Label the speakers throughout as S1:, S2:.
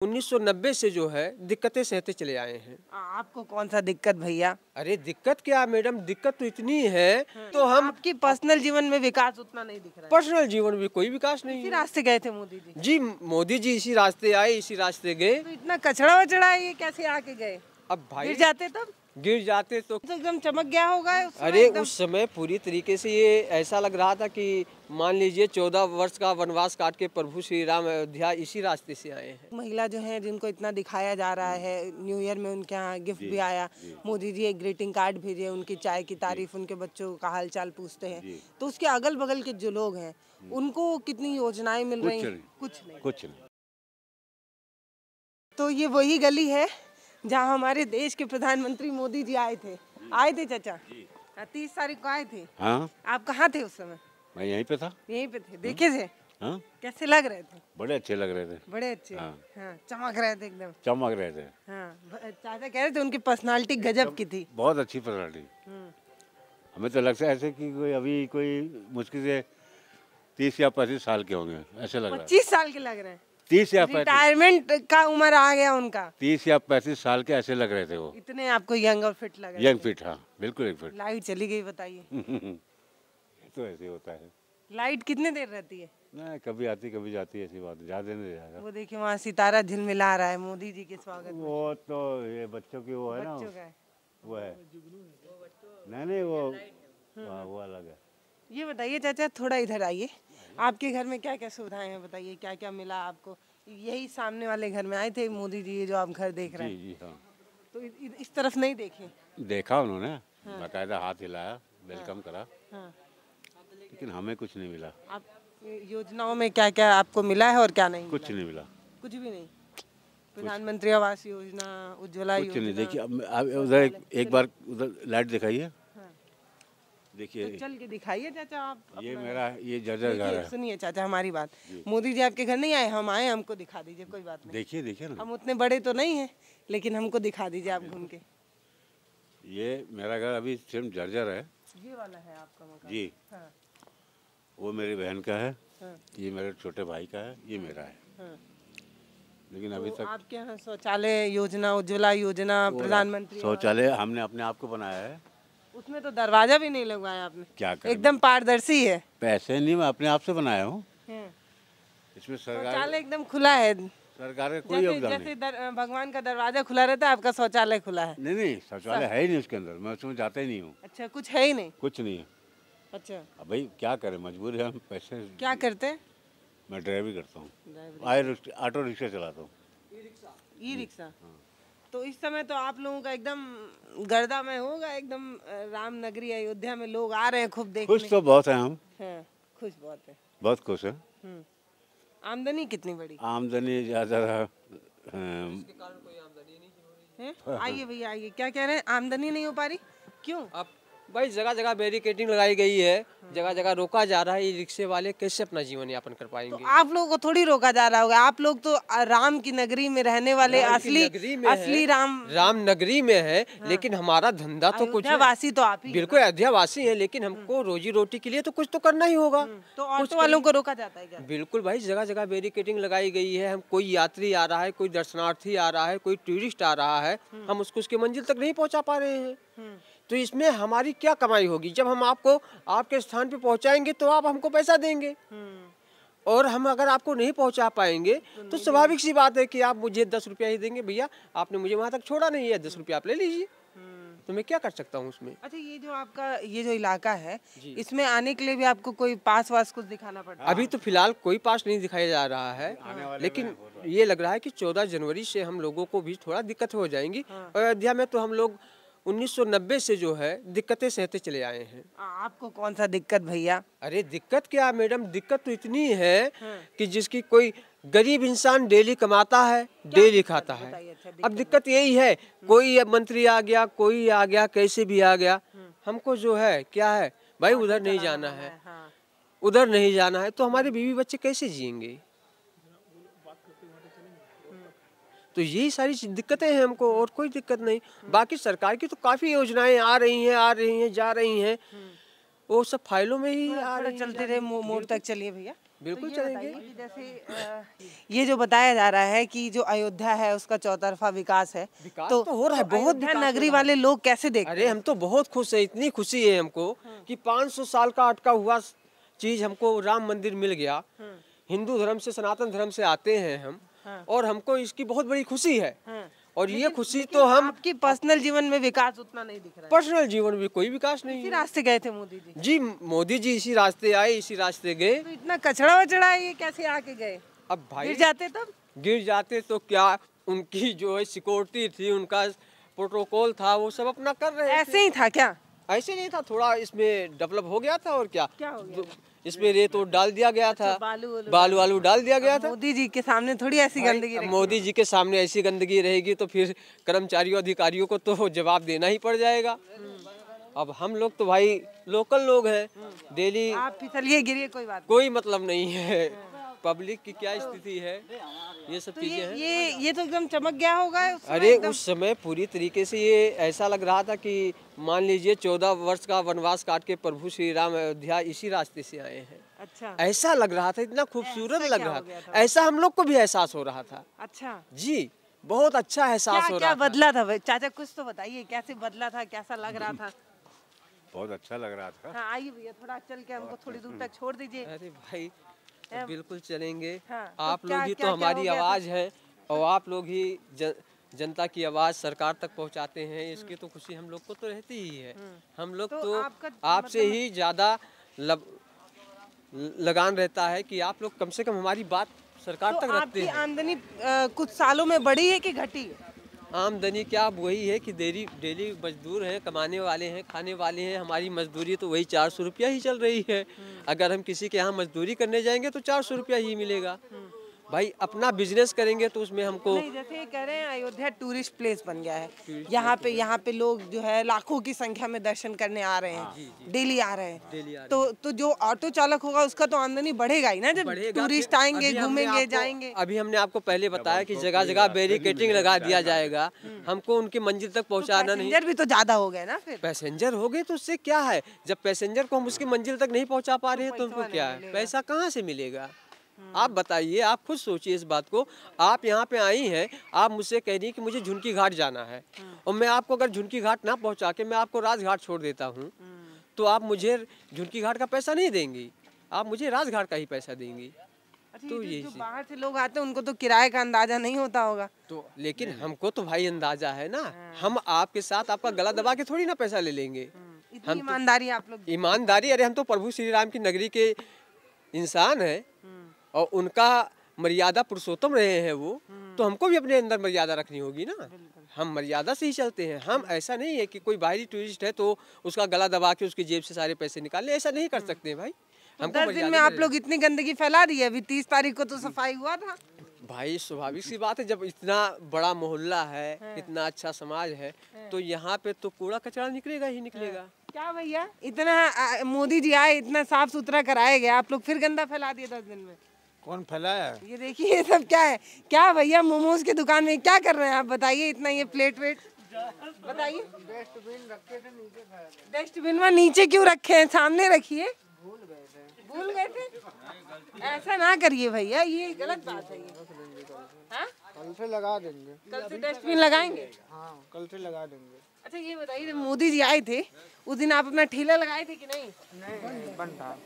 S1: 1990 से जो है दिक्कतें सहते चले आए हैं।
S2: आपको कौन सा दिक्कत भैया?
S1: अरे दिक्कत क्या मैडम, दिक्कत तो इतनी है तो हम
S2: आपकी पर्सनल जीवन में विकास उतना नहीं दिख रहा है।
S1: पर्सनल जीवन में कोई विकास नहीं
S2: इसी
S1: है।
S2: रास्ते गए थे मोदी जी?
S1: जी मोदी जी इसी रास्ते आए, इसी रास्ते गए।
S2: तो इतना कचड़ा वचड़ा है, ये कैसे आके गए?
S1: अब भाई
S2: गिर जाते तब?
S1: गिर जाते तो
S2: एकदम चमक गया होगा उस समय
S1: अरे
S2: एकदम।
S1: उस समय पूरी तरीके से ये ऐसा लग रहा था कि मान लीजिए 14 वर्ष का वनवास काट के प्रभु श्री राम अयोध्या इसी रास्ते से आए हैं।
S2: महिला जो है जिनको इतना दिखाया जा रहा है, न्यू ईयर में उनके यहाँ गिफ्ट भी आया, मोदी जी एक ग्रीटिंग कार्ड भेजे, उनकी चाय की तारीफ, उनके बच्चों का हालचाल पूछते हैं, तो उसके अगल बगल के जो लोग हैं उनको कितनी योजनाएं मिल रही हैं? कुछ नहीं। तो ये वही गली है जहाँ हमारे देश के प्रधानमंत्री मोदी जी आए थे चाचा? 30 तारीख को आए थे।
S3: हाँ,
S2: आप कहाँ थे उस समय?
S3: मैं यहीं पे था।
S2: यहीं पे थे, देखे थे?
S3: हाँ,
S2: कैसे लग रहे थे?
S3: बड़े अच्छे लग रहे थे।
S2: बड़े अच्छे।
S3: हाँ।
S2: हाँ, चमक रहे थे एकदम।
S3: चमक रहे थे।
S2: हाँ, चाचा कह रहे थे उनकी पर्सनालिटी गजब की थी।
S3: बहुत अच्छी पर्सनालिटी। हमें तो लगता है ऐसे कि कोई मुश्किल से 30 या 35 साल के होंगे, ऐसे लग रहा है।
S2: 25 साल के लग रहे हैं।
S3: 30 या 35।
S2: रिटायरमेंट का उम्र आ गया उनका।
S3: 30 या 35 साल के ऐसे लग रहे थे वो।
S2: इतने आपको यंग और फिट लग रहे
S3: यंग फिट, हाँ बिल्कुल एक फिट।
S2: लाइट चली गई बताइए।
S3: तो ऐसे होता है।
S2: लाइट कितने देर रहती है?
S3: नहीं, कभी आती कभी जाती, ऐसी बात ज्यादा नहीं जाएगा।
S2: वो देखिए वहाँ सितारा झिलमिला रहा है मोदी जी के स्वागत में।
S3: वो तो ये बच्चों की वो है ना, वो है। नहीं वो अलग है।
S2: ये बताइए चाचा, थोड़ा इधर आइए, आपके घर में क्या क्या सुविधाएं हैं बताइए, क्या क्या मिला आपको? यही सामने वाले घर में आए थे मोदी जी, जो आप घर देख रहे हैं?
S3: जी हाँ।
S2: तो इस तरफ नहीं देखे?
S3: देखा उन्होंने, बाकायदा हाथ हिलाया, वेलकम करा, लेकिन हमें कुछ नहीं मिला।
S2: आप योजनाओं में क्या क्या आपको मिला है और क्या नहीं?
S3: कुछ नहीं मिला।
S2: कुछ भी नहीं? प्रधानमंत्री आवास योजना, उज्ज्वला योजना?
S3: कुछ नहीं। देखिए अब उधर एक बार उधर लाइट दिखाइए। देखिए
S2: तो चल के दिखाइए चाचा आप।
S3: ये मेरा ये जर्जर घर है।
S2: सुनिए चाचा हमारी बात, मोदी जी आपके घर नहीं आए, हम आए, हमको दिखा दीजिए, कोई बात नहीं।
S3: देखिए ना,
S2: हम उतने बड़े तो नहीं हैं, लेकिन हमको दिखा दीजिए आप घूम के।
S3: ये मेरा घर अभी सिर्फ जर्जर है।
S2: ये वाला है आपका मकान?
S3: जी
S2: हाँ।
S3: वो मेरी बहन का है, ये मेरे छोटे भाई का है, ये मेरा है। लेकिन अभी तक
S2: आपके यहाँ शौचालय योजना, उज्ज्वला योजना, प्रधानमंत्री
S3: शौचालय हमने अपने आप को बनाया है।
S2: उसमें तो दरवाजा भी नहीं लगवाया आपने।
S3: क्या करें,
S2: एकदम पारदर्शी है।
S3: पैसे नहीं, मैं अपने आप से बनाया हूँ। इसमें
S2: शौचालय एकदम खुला है,
S3: सरकार का कोई योगदान नहीं।
S2: जैसे भगवान का दरवाजा खुला रहता है, आपका शौचालय खुला है।
S3: नहीं शौचालय है ही नहीं उसके अंदर, मैं उसमें जाता ही नहीं हूँ।
S2: अच्छा, कुछ है ही नहीं?
S3: कुछ नहीं है।
S2: अच्छा,
S3: अब भाई क्या करें, मजबूर है हम। पैसे
S2: क्या करते हैं?
S3: मैं ड्राइवरी करता हूँ, ऑटो रिक्शा चलाता हूँ।
S2: E rickshaw. तो इस समय तो आप लोगों का एकदम गर्दा में होगा, एकदम रामनगरी अयोध्या में लोग आ रहे हैं खूब देखने।
S3: खुश तो बहुत है हम।
S2: हाँ, खुश बहुत है।
S3: बहुत खुश है।
S2: आमदनी कितनी बड़ी?
S3: आमदनी ज्यादा
S2: आइए भैया आइए, क्या कह रहे हैं? आमदनी नहीं हो पा रही, क्यों?
S1: अब भाई जगह जगह बैरिकेडिंग लगाई गई है, जगह जगह रोका जा रहा है। ये रिक्शे वाले कैसे अपना जीवन यापन कर पाएंगे?
S2: तो आप लोगों को थोड़ी रोका जा रहा होगा, आप लोग तो राम की नगरी में रहने वाले असली राम
S1: नगरी में है। लेकिन हमारा धंधा तो कुछ
S2: वासी तो आप ही
S1: बिल्कुल अयोध्यावासी है, लेकिन हमको रोजी रोटी के लिए तो कुछ तो करना ही होगा।
S2: तो ऑटो वालों को रोका जाता है क्या?
S1: बिल्कुल भाई, जगह जगह बैरिकेडिंग लगाई गई है। हम कोई यात्री आ रहा है, कोई दर्शनार्थी आ रहा है, कोई टूरिस्ट आ रहा है, हम उसको उसकी मंजिल तक नहीं पहुंचा पा रहे हैं। तो इसमें हमारी क्या कमाई होगी? जब हम आपको आपके स्थान पे पहुंचाएंगे तो आप हमको पैसा देंगे, और हम अगर आपको नहीं पहुंचा पाएंगे तो स्वाभाविक सी बात है कि आप मुझे 10 रुपया ही देंगे। भैया आपने मुझे वहां तक छोड़ा नहीं है, 10 रुपया आप ले लीजिए। तो मैं क्या कर सकता हूँ उसमें?
S2: अच्छा, ये जो आपका ये जो इलाका है, इसमें आने के लिए भी आपको कोई पास वास कुछ दिखाना पड़ता है?
S1: अभी तो फिलहाल कोई पास नहीं दिखाया जा रहा है, लेकिन ये लग रहा है कि 14 जनवरी से हम लोगों को भी थोड़ा दिक्कत हो जाएंगी। अयोध्या में तो हम लोग 1990 से जो है दिक्कतें सहते चले आए हैं।
S2: आपको कौन सा दिक्कत भैया?
S1: अरे दिक्कत क्या मैडम, दिक्कत तो इतनी है कि जिसकी कोई गरीब इंसान डेली कमाता है, डेली खाता है। अब दिक्कत यही है, कोई मंत्री आ गया, कोई आ गया, कैसे भी आ गया, हमको जो है क्या है भाई, उधर नहीं जाना है, उधर नहीं जाना है, तो हमारे बीवी बच्चे कैसे जिएंगे? तो यही सारी दिक्कतें हैं हमको, और कोई दिक्कत नहीं। बाकी सरकार की तो काफी योजनाएं आ रही हैं, जा रही हैं, वो सब फाइलों में ही आ रही हैं।
S2: चलते रहे, मोड़ तक चलिए भैया।
S1: बिल्कुल
S2: ये
S1: चलेंगे।
S2: बताइए कि जैसे ये जो बताया जा रहा है कि जो अयोध्या है उसका चौतरफा विकास है,
S1: विकास तो हो रहा है, बहुत
S2: अयोध्या
S1: विकास हो
S2: नगरी
S1: रहा है।
S2: वाले लोग कैसे देखते
S1: अरे हम तो बहुत खुश है, इतनी खुशी है हमको कि 500 साल का अटका हुआ चीज हमको राम मंदिर मिल गया। हिंदू धर्म से, सनातन धर्म से आते हैं हम, और हमको इसकी बहुत बड़ी खुशी है। और ये खुशी तो हम,
S2: आपकी पर्सनल जीवन में विकास उतना नहीं दिख रहा है।
S1: पर्सनल जीवन में कोई विकास नहीं
S2: इसी
S1: है
S2: रास्ते गए थे मोदी जी,
S1: जी। मोदी जी इसी रास्ते आए, इसी रास्ते गए।
S2: तो इतना कचड़ा वचड़ा है, ये कैसे आके गए?
S1: अब भाई
S2: गिर जाते तब?
S1: गिर जाते तो क्या, उनकी जो है सिक्योरिटी थी, उनका प्रोटोकॉल था, वो सब अपना कर रहे थे।
S2: ऐसे ही था क्या?
S1: ऐसे नहीं था, थोड़ा इसमें डेवलप हो गया था। और क्या
S2: हो गया?
S1: इसमें रेत और डाल दिया गया था, बालू वालू डाल दिया गया था।
S2: मोदी जी के सामने थोड़ी ऐसी गंदगी
S1: अब
S2: रखी।
S1: मोदी जी के सामने ऐसी गंदगी रहेगी तो फिर कर्मचारियों अधिकारियों को तो जवाब देना ही पड़ जाएगा। अब हम लोग तो भाई लोकल लोग हैं, डेली
S2: आप फिसलिए गिरिए कोई बात
S1: कोई मतलब नहीं है पब्लिक की क्या स्थिति है, ये सब
S2: नहीं।
S1: चीजें हैं।
S2: ये तो एकदम चमक गया होगा उस समय
S1: अरे
S2: एकदम।
S1: उस समय पूरी तरीके से ये ऐसा लग रहा था कि मान लीजिए 14 वर्ष का वनवास काट के प्रभु श्री राम अयोध्या इसी रास्ते से आए हैं।
S2: अच्छा
S1: ऐसा लग रहा था, इतना खूबसूरत
S2: ऐसा
S1: लग
S2: क्या
S1: रहा
S2: हो गया
S1: था,
S2: था?
S1: ऐसा हम लोग को भी एहसास हो रहा था
S2: अच्छा,
S1: जी। बहुत अच्छा एहसास
S2: क्या
S1: हो
S2: क्या
S1: रहा था।
S2: बदला था भाई? चाचा कुछ तो बताइए, कैसे बदला था, कैसा लग रहा था?
S3: बहुत अच्छा लग रहा था।
S2: हाँ आइए भैया, थोड़ा चल के हमको थोड़ी दूर तक छोड़ दीजिए।
S1: अरे भाई बिल्कुल चलेंगे।
S2: हाँ, तो
S1: आप लोग
S2: क्या-
S1: ही
S2: क्या-
S1: तो
S2: क्या
S1: हमारी
S2: हो गया था?
S1: आवाज़ है, और आप लोग ही जनता की आवाज़ सरकार तक पहुंचाते हैं, इसकी तो खुशी हम लोग को तो रहती ही है। हम लोग
S2: तो
S1: तो
S2: आपका
S1: आपसे ही ज़्यादा लगान रहता है कि आप लोग कम से कम हमारी बात सरकार
S2: तो
S1: तक रखते
S2: आपकी
S1: हैं।
S2: आमदनी कुछ सालों में बढ़ी है कि घटी है?
S1: आमदनी क्या, अब वही है कि डेली मजदूर हैं, कमाने वाले हैं, खाने वाले हैं। हमारी मजदूरी तो वही 400 रुपया ही चल रही है। अगर हम किसी के यहाँ मजदूरी करने जाएंगे तो 400 रुपया ही मिलेगा। भाई अपना बिजनेस करेंगे तो उसमें हमको,
S2: नहीं, जैसे ये कह रहे हैं अयोध्या टूरिस्ट प्लेस बन गया है, यहाँ पे लोग जो है लाखों की संख्या में दर्शन करने आ रहे हैं, डेली आ रहे हैं। तो जो ऑटो चालक होगा उसका तो आमदनी बढ़ेगा ही ना, जब
S1: बढ़ेगा।
S2: टूरिस्ट
S1: फिर
S2: आएंगे,
S1: अभी हमने
S2: घूमेंगे,
S1: आपको-
S2: जाएंगे।
S1: अभी हमने आपको पहले बताया कि जगह जगह बैरिकेटिंग लगा दिया जाएगा, हमको उनकी मंजिल तक पहुंचाना नहीं।
S2: पैसेंजर भी तो ज्यादा हो गए ना फिर।
S1: पैसेंजर हो गए तो उससे क्या है, जब पैसेंजर को हम उसकी मंजिल तक नहीं पहुंचा पा रहे हैं तो उनको क्या है, पैसा कहाँ से मिलेगा? आप बताइए, आप खुद सोचिए इस बात को। आप यहाँ पे आई हैं, आप मुझसे कह रही हैं कि मुझे झुनकी घाट जाना है, और मैं आपको अगर झुनकी घाट ना पहुँचा के मैं आपको राजघाट छोड़ देता हूँ, तो आप मुझे झुनकी घाट का पैसा नहीं देंगी, आप मुझे राजघाट का ही पैसा देंगी।
S2: अच्छा,
S1: तो
S2: ये
S1: यही
S2: जो
S1: चीज़।
S2: बाहर से लोग आते हैं उनको तो किराए का अंदाजा नहीं होता होगा।
S1: तो लेकिन हमको तो भाई अंदाजा है ना, हम आपके साथ आपका गला दबा के थोड़ी ना पैसा ले लेंगे।
S2: इतनी ईमानदारी आप लोग।
S1: ईमानदारी, अरे हम तो प्रभु श्री राम की नगरी के इंसान हैं, और उनका मर्यादा पुरुषोत्तम रहे हैं वो, तो हमको भी अपने अंदर मर्यादा रखनी होगी ना। हम मर्यादा से ही चलते हैं। हम ऐसा नहीं है कि कोई बाहरी टूरिस्ट है तो उसका गला दबा के उसकी जेब से सारे पैसे निकाले, ऐसा नहीं कर सकते भाई। हमको
S2: 10 दिन में आप लोग इतनी गंदगी फैला दी है। अभी 30 तारीख को तो सफाई हुआ था।
S1: भाई स्वाभाविक सी बात है, जब इतना बड़ा मोहल्ला है, इतना अच्छा समाज है, तो यहाँ पे तो कूड़ा कचरा निकलेगा ही निकलेगा।
S2: क्या भैया, इतना मोदी जी आए, इतना साफ सुथरा कराया गया, आप लोग फिर गंदा फैला दिए 10 दिन में।
S4: कौन फैलाया?
S2: ये देखिए ये सब क्या है? क्या भैया मोमोज की दुकान में क्या कर रहे हैं आप? बताइए, इतना ये प्लेट वेट बताइए। डस्टबिन में नीचे क्यों रखे हैं? सामने रखिए। भूल गए थे? ऐसा ना करिए भैया, ये गलत बात है। ये हाँ?
S4: कल से लगा देंगे।
S2: कल से डस्टबिन लगाएंगे?
S4: हाँ, कल से लगा देंगे।
S2: अच्छा ये बताइए, जब मोदी जी आए थे उस दिन आप अपना ठेला लगाए थे कि नहीं?
S4: नहीं, बंद था।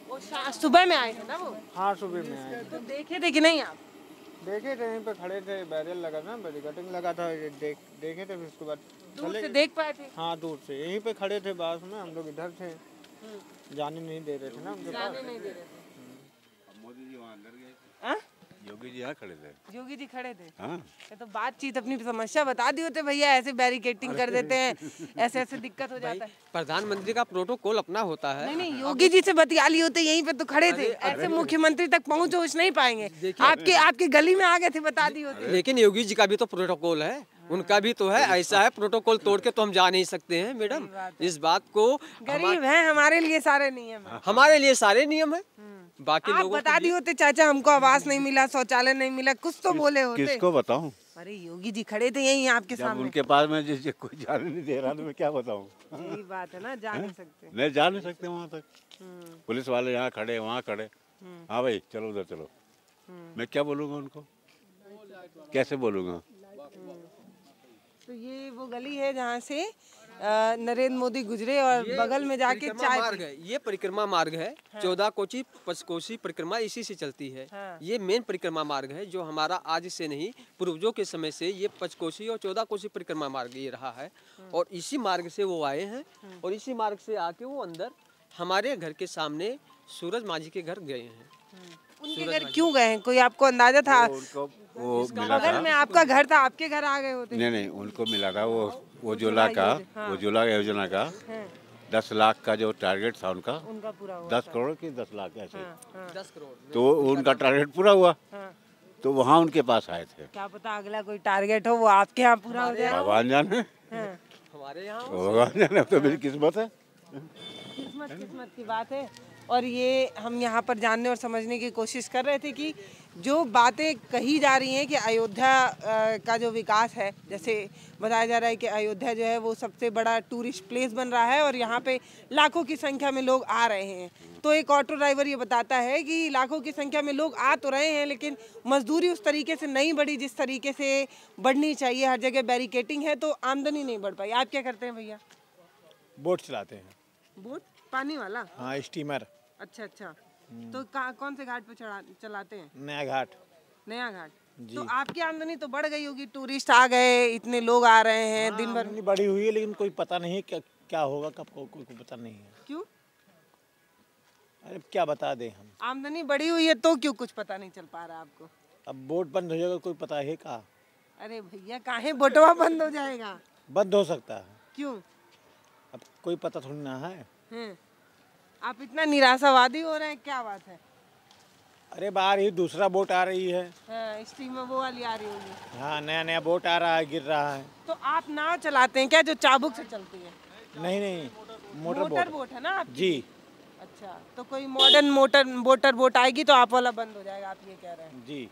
S2: वो सुबह में आए थे ना वो?
S4: हाँ, सुबह में आए।
S2: तो देखे थे कि नहीं आप?
S4: देखे थे, यहीं पे खड़े थे, बैरियर लगा था, बैरिकेटिंग लगा था, देखे थे, फिर उसके बाद
S2: दूर
S4: चले
S2: से
S4: गए।
S2: देख पाए थे?
S4: हाँ, दूर से यहीं पे खड़े थे पास में, हम लोग इधर थे, जाने नहीं दे रहे थे ना उनके पास।
S2: जाने नहीं दे रहे थे।
S3: मोदी जी वहाँ अंदर गए थे,
S2: हाँ?
S3: योगी जी यहाँ खड़े थे।
S2: योगी जी खड़े थे।
S3: हाँ,
S2: ये तो बातचीत अपनी समस्या बता दी होते भैया, ऐसे बैरिकेटिंग कर देते हैं, ऐसे ऐसे दिक्कत हो जाता है।
S1: प्रधानमंत्री का प्रोटोकॉल अपना होता है।
S2: नहीं नहीं, योगी जी से बतिया लिए होते, यहीं पे तो खड़े थे। ऐसे मुख्यमंत्री तक पहुंच नहीं पाएंगे। आपके गली में आ गए थे, बता दी होती।
S1: लेकिन योगी जी का भी तो प्रोटोकॉल है, उनका भी तो है। ऐसा है, प्रोटोकॉल तोड़ के तो हम जा नहीं सकते हैं मैडम। इस बात को
S2: गरीब है, हमारे लिए सारे नियम है।
S1: हमारे लिए सारे नियम है, बाकी
S2: आप
S1: लोगों
S2: बता दी होते, चाचा हमको आवास नहीं मिला, शौचालय नहीं मिला, कुछ तो बोले होते।
S3: किसको बताऊं?
S2: अरे योगी जी खड़े थे यहीं आपके
S3: जब
S2: सामने।
S3: उनके पास में जिस कोई जाने नहीं दे रहा तो मैं क्या बताऊं?
S2: यही बात है ना, जा नहीं सकते।
S3: नहीं जा नहीं सकते वहाँ तक। पुलिस वाले यहाँ खड़े, वहाँ खड़े, हाँ भाई चलो उधर चलो। मैं क्या बोलूँगा उनको, कैसे बोलूँगा?
S2: तो ये वो गली है जहाँ से नरेंद्र मोदी गुजरे और बगल में जाके
S1: परिक्रमा
S2: चाय
S1: मार्ग है, ये परिक्रमा मार्ग है। 14 कोसी 5 कोसी परिक्रमा इसी से चलती है।
S2: हाँ।
S1: ये मेन परिक्रमा मार्ग है जो हमारा आज से नहीं पूर्वजों के समय से ये 5 कोसी और 14 कोसी परिक्रमा मार्ग ये रहा है। और इसी मार्ग से वो आए हैं और इसी मार्ग से आके वो अंदर हमारे घर के सामने सूरज मांझी के घर गए हैं।
S2: उनके घर क्यों गए हैं, कोई आपको अंदाजा था?
S3: उनको वो मिला
S2: बगल
S3: था।
S2: में आपका घर था, आपके घर आ गए होते।
S3: नहीं, उनको मिला था वो उज्ज्वला का, उज्ज्वला योजना का
S2: हाँ।
S3: 10 लाख का जो टारगेट था उनका,
S2: उनका पूरा हुआ
S3: 10 करोड़ की 10 लाख ऐसे।
S1: 10 करोड़
S3: तो उनका टारगेट पूरा हुआ,
S2: हाँ।
S3: तो वहाँ उनके पास आए थे।
S2: क्या पता अगला कोई टारगेट हो वो आपके यहाँ पूरा हो जाए।
S3: भगवान जाने,
S2: हाँ।
S1: हमारे यहाँ
S3: भगवान जाने, तो मेरी किस्मत है।
S2: किस्मत की बात है। और ये हम यहाँ पर जानने और समझने की कोशिश कर रहे थे कि जो बातें कही जा रही हैं कि अयोध्या का जो विकास है, जैसे बताया जा रहा है कि अयोध्या जो है वो सबसे बड़ा टूरिस्ट प्लेस बन रहा है और यहाँ पे लाखों की संख्या में लोग आ रहे हैं। तो एक ऑटो ड्राइवर ये बताता है कि लाखों की संख्या में लोग आ तो रहे हैं लेकिन मजदूरी उस तरीके से नहीं बढ़ी जिस तरीके से बढ़नी चाहिए। हर जगह बैरिकेटिंग है तो आमदनी नहीं बढ़ पाई। आप क्या करते हैं भैया?
S5: बोट चलाते हैं।
S2: बोट पानी वाला?
S5: हाँ, स्टीमर।
S2: अच्छा। तो कौन से घाट पे चलाते हैं?
S5: नया घाट।
S2: नया घाट। तो आपकी आमदनी तो बढ़ गई होगी, टूरिस्ट आ गए, इतने लोग आ रहे हैं दिन भर।
S5: आमदनी बढ़ी हुई है लेकिन कोई पता नहीं है क्या होगा, कब कोई पता नहीं है।
S2: क्यों?
S5: अरे क्या बता दें हम।
S2: आमदनी बढ़ी हुई है तो क्यों कुछ पता नहीं चल पा रहा आपको?
S5: अब बोट बंद हो जाएगा, कोई पता है का?
S2: अरे भैया काहे बोटवा बंद हो जाएगा?
S5: बंद हो सकता है।
S2: क्यों?
S5: अब कोई पता थोड़ी ना है।
S2: आप इतना निराशावादी हो रहे हैं, क्या बात है?
S5: अरे बाहर ही दूसरा बोट आ रही है।
S2: हाँ, स्टीमर वो वाली आ रही होगी।
S5: हाँ, नया बोट आ रहा है, गिर रहा है।
S2: तो आप नाव चलाते हैं क्या जो चाबुक से चलती है?
S5: नहीं,
S2: मोटर बोट है ना आपकी?
S5: जी।
S2: अच्छा, तो कोई मॉडर्न मोटर बोट आएगी तो आप वाला बंद हो जाएगा, आप ये कह रहे हैं?
S5: जी।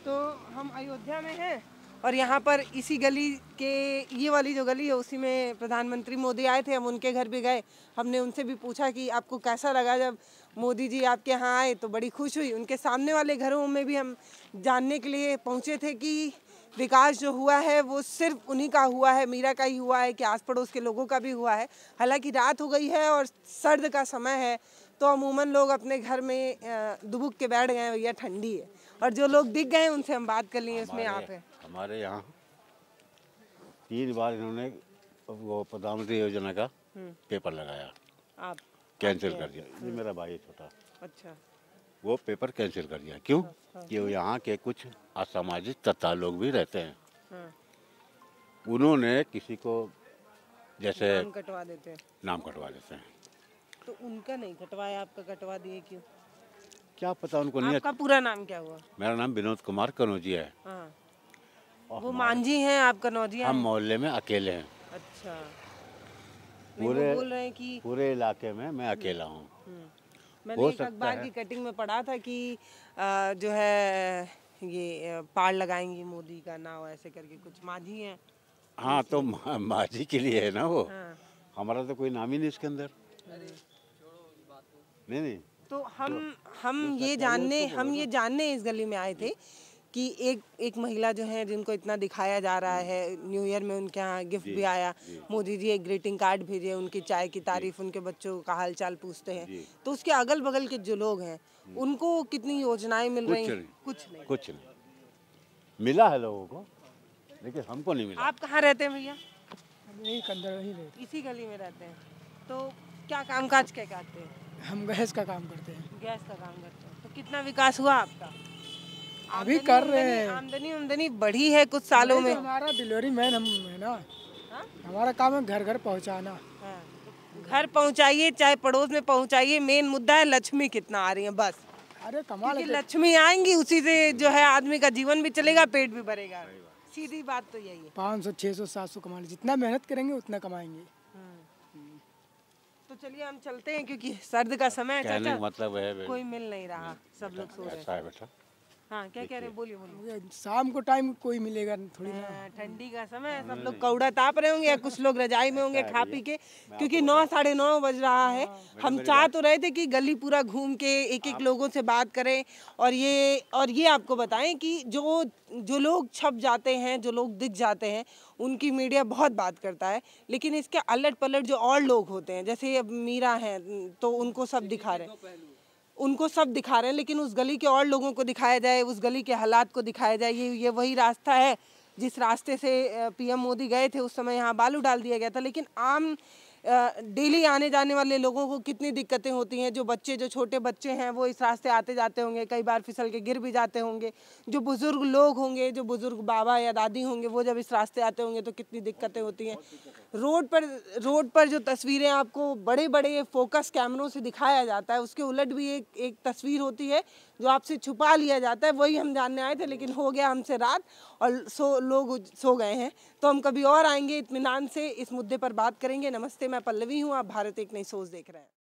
S2: तो हम अयोध्या में हैं और यहाँ पर इसी गली के, ये वाली जो गली है उसी में प्रधानमंत्री मोदी आए थे। हम उनके घर भी गए, हमने उनसे भी पूछा कि आपको कैसा लगा जब मोदी जी आपके यहाँ आए, तो बड़ी खुश हुई। उनके सामने वाले घरों में भी हम जानने के लिए पहुँचे थे कि विकास जो हुआ है वो सिर्फ उन्हीं का हुआ है, मीरा का ही हुआ है कि आस पड़ोस के लोगों का भी हुआ है। हालांकि रात हो गई है और सर्द का समय है तो अमूमन लोग अपने घर में दुबक के बैठ गए, भैया ठंडी है। और जो लोग दिख गए उनसे हम बात कर लिए, उसमें आप हैं।
S3: हमारे यहाँ 3 बार इन्होंने वो प्रधानमंत्री योजना का पेपर लगाया,
S2: आप
S3: कैंसिल कर दिया। ये मेरा भाई है छोटा,
S2: अच्छा।
S3: वो पेपर कैंसिल कर दिया। क्यों? कि यहाँ के कुछ असामाजिक तत्व लोग भी रहते हैं, उन्होंने किसी को जैसे
S2: नाम कटवा देते हैं।
S3: नाम कटवा देते हैं।
S2: तो उनका नहीं कटवाया, आपका कटवा दिए क्यों?
S3: क्या पता उनको नहीं।
S2: आपका पूरा नाम क्या हुआ?
S3: मेरा नाम विनोद कुमार कनौजिया है।
S2: हाँ।
S3: और
S2: वो मांझी हैं, आप कनौजिया
S3: हम
S2: हैं?
S3: मोहल्ले में अकेले हैं।
S2: अच्छा।
S3: पूरे
S2: वो बोल रहे हैं कि
S3: पूरे इलाके में मैं अकेला हूँ।
S2: मैंने एक अखबार की कटिंग में पढ़ा था कि जो है ये पाड़ लगाएंगी मोदी का नाव, ऐसे करके कुछ मांझी हैं।
S3: हाँ, तो माझी के लिए है ना वो।
S2: हाँ।
S3: हमारा तो कोई नाम ही नहीं इसके अंदर। नहीं।
S2: तो हम ये जानने इस गली में आए थे कि एक महिला जो है जिनको इतना दिखाया जा रहा है, न्यू ईयर में उनके यहाँ गिफ्ट भी आया, मोदी जी एक ग्रीटिंग कार्ड भेजे, उनकी चाय की तारीफ, उनके बच्चों का हाल चाल पूछते हैं। तो उसके अगल बगल के जो लोग हैं उनको कितनी योजनाएं मिल रही हैं? कुछ नहीं
S3: मिला है लोगों को, लेकिन हमको नहीं मिला।
S2: आप कहाँ रहते हैं भैया?
S6: यही कंदर ही रहते।
S2: इसी गली में रहते हैं। तो क्या कामकाज क्या करते हैं?
S6: हम गैस का काम करते हैं।
S2: गैस का काम करते हैं। तो कितना विकास हुआ आपका?
S6: अभी कर रहे हैं।
S2: आमदनी बढ़ी है कुछ सालों में।
S6: हमारा डिलीवरी मैन हम है ना।
S2: हाँ?
S6: हमारा काम है घर घर पहुंचाना।
S2: हाँ। घर पहुंचाइए चाहे पड़ोस में पहुंचाइए, मेन मुद्दा है लक्ष्मी कितना आ रही है बस।
S6: अरे कमाल है।
S2: लक्ष्मी आएंगी उसी से जो है आदमी का जीवन भी चलेगा, पेट भी भरेगा। सीधी बात तो यही है।
S6: 500 600 700 कमा, जितना मेहनत करेंगे उतना कमाएंगे।
S2: तो चलिए हम चलते हैं क्योंकि सर्द का समय है
S3: कहने
S2: चाचा।
S3: का मतलब है
S2: कोई मिल नहीं रहा, सब लोग सो रहे हैं।
S3: ऐसा है बेटा।
S2: हाँ क्या कह रहे हैं, बोलिए बोलिए।
S6: ये शाम को टाइम कोई मिलेगा थोड़ी ना।
S2: ठंडी का समय है, सब लोग कौड़ा ताप रहे होंगे या कुछ लोग रजाई में होंगे खा पी के, क्योंकि 9 साढ़े 9 बज रहा है। हम चाह तो रहे थे कि गली पूरा घूम के एक एक लोगों से बात करें और ये आपको बताएं कि जो लोग छप जाते हैं, जो लोग दिख जाते हैं, उनकी मीडिया बहुत बात करता है, लेकिन इसके अलट पलट जो और लोग होते हैं, जैसे अब मीरा हैं तो उनको सब दिखा रहे हैं, लेकिन उस गली के और लोगों को दिखाया जाए, उस गली के हालात को दिखाया जाए। ये वही रास्ता है जिस रास्ते से पीएम मोदी गए थे, उस समय यहाँ बालू डाल दिया गया था। लेकिन आम डेली आने जाने वाले लोगों को कितनी दिक्कतें होती हैं। जो छोटे बच्चे हैं वो इस रास्ते आते जाते होंगे, कई बार फिसल के गिर भी जाते होंगे। जो बुजुर्ग लोग होंगे, जो बुजुर्ग बाबा या दादी होंगे, वो जब इस रास्ते आते होंगे तो कितनी दिक्कतें होती हैं। रोड पर जो तस्वीरें आपको बड़े बड़े फोकस कैमरों से दिखाया जाता है, उसके उलट भी एक तस्वीर होती है जो आपसे छुपा लिया जाता है। वही हम जानने आए थे, लेकिन हो गया हमसे रात और लोग सो गए हैं। तो हम कभी और आएंगे, इत्मीनान से इस मुद्दे पर बात करेंगे। नमस्ते, मैं पल्लवी हूँ, आप भारत एक नई सोच देख रहे हैं।